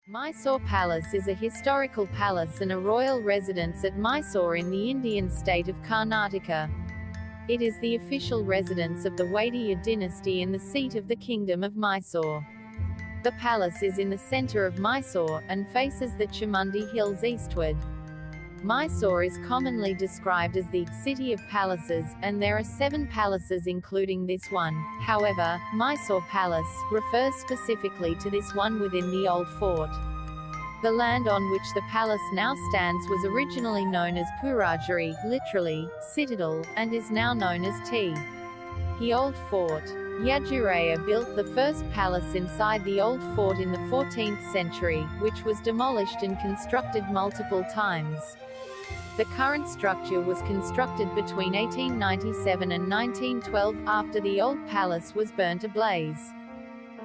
Mysore Palace is a historical palace and a royal residence at Mysore in the Indian state of Karnataka. It is the official residence of the Wadiyar dynasty and the seat of the Kingdom of Mysore. The palace is in the center of Mysore, and faces the Chamundi Hills eastward. Mysore is commonly described as the city of palaces, and there are 7 palaces including this one. However, Mysore Palace refers specifically to this one within the old fort. The land on which the palace now stands was originally known as puragiri, literally, citadel, and is now known as the Old Fort. Yaduraya built the first palace inside the old fort in the 14th century, which was demolished and constructed multiple times. The current structure was constructed between 1897 and 1912, after the old palace was burnt ablaze.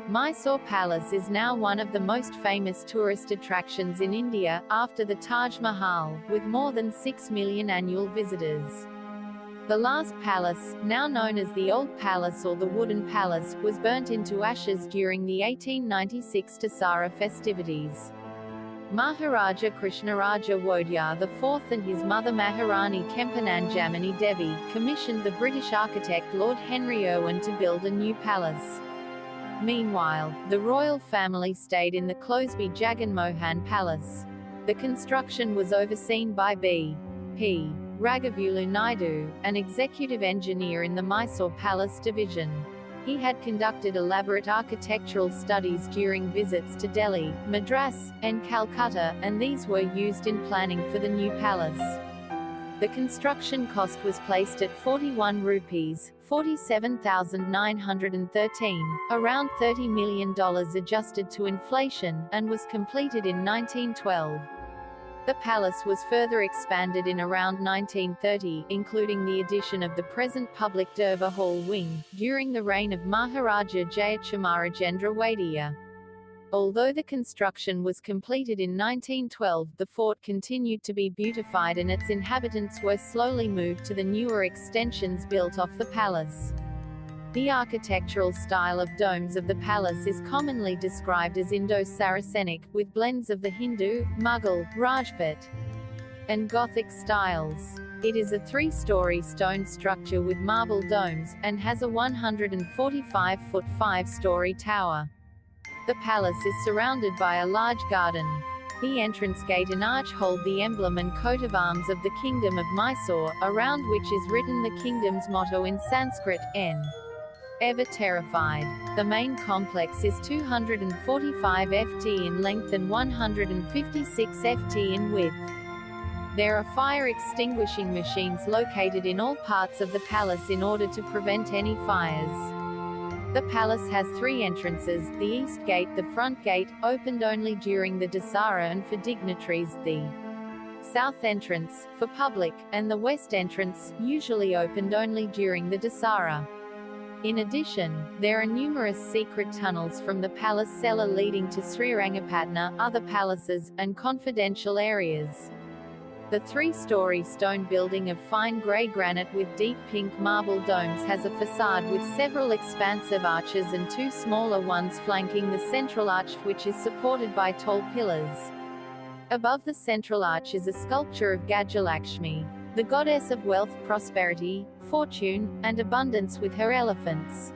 Mysore Palace is now one of the most famous tourist attractions in India, after the Taj Mahal, with more than 6 million annual visitors. The last palace, now known as the Old Palace or the Wooden Palace, was burnt into ashes during the 1896 Dasara festivities. Maharaja Krishnaraja Wadiyar IV and his mother Maharani Kempananjamani Devi commissioned the British architect Lord Henry Irwin to build a new palace. Meanwhile, the royal family stayed in the Closeby Jaganmohan Palace. The construction was overseen by B.P. Raghavulu Naidu, an executive engineer in the Mysore Palace division. He had conducted elaborate architectural studies during visits to Delhi, Madras, and Calcutta, and these were used in planning for the new palace. The construction cost was placed at 41 rupees, 47,913, around $30 million adjusted to inflation, and was completed in 1912. The palace was further expanded in around 1930, including the addition of the present public Durbar Hall wing, during the reign of Maharaja Jayachamarajendra Wadiyar. Although the construction was completed in 1912, the fort continued to be beautified and its inhabitants were slowly moved to the newer extensions built off the palace. The architectural style of domes of the palace is commonly described as Indo-Saracenic, with blends of the Hindu, Mughal, Rajput, and Gothic styles. It is a 3-story stone structure with marble domes, and has a 145-foot 5-story tower. The palace is surrounded by a large garden. The entrance gate and arch hold the emblem and coat of arms of the Kingdom of Mysore, around which is written the kingdom's motto in Sanskrit, N. Ever terrified. The main complex is 245 ft in length and 156 ft in width. There are fire extinguishing machines located in all parts of the palace in order to prevent any fires. The palace has 3 entrances: the east gate, the front gate, opened only during the Dasara and for dignitaries, the south entrance, for public, and the west entrance, usually opened only during the Dasara. In addition, there are numerous secret tunnels from the palace cellar leading to Srirangapatna, other palaces, and confidential areas. The 3-story stone building of fine grey granite with deep pink marble domes has a facade with several expansive arches and 2 smaller ones flanking the central arch, which is supported by tall pillars. Above the central arch is a sculpture of Gajalakshmi, the goddess of wealth, prosperity, fortune, and abundance, with her elephants.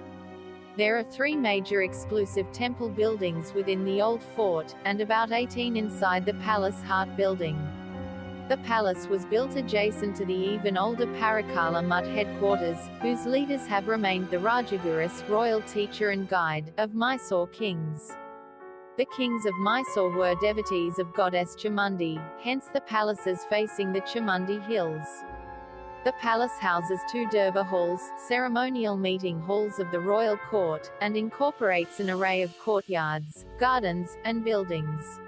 There are 3 major exclusive temple buildings within the old fort, and about 18 inside the palace heart building. The palace was built adjacent to the even older Parakala Mutt headquarters, whose leaders have remained the Rajagurus, royal teacher and guide, of Mysore kings. The kings of Mysore were devotees of goddess Chamundi, hence the palaces facing the Chamundi Hills. The palace houses 2 Durbar halls, ceremonial meeting halls of the royal court, and incorporates an array of courtyards, gardens, and buildings.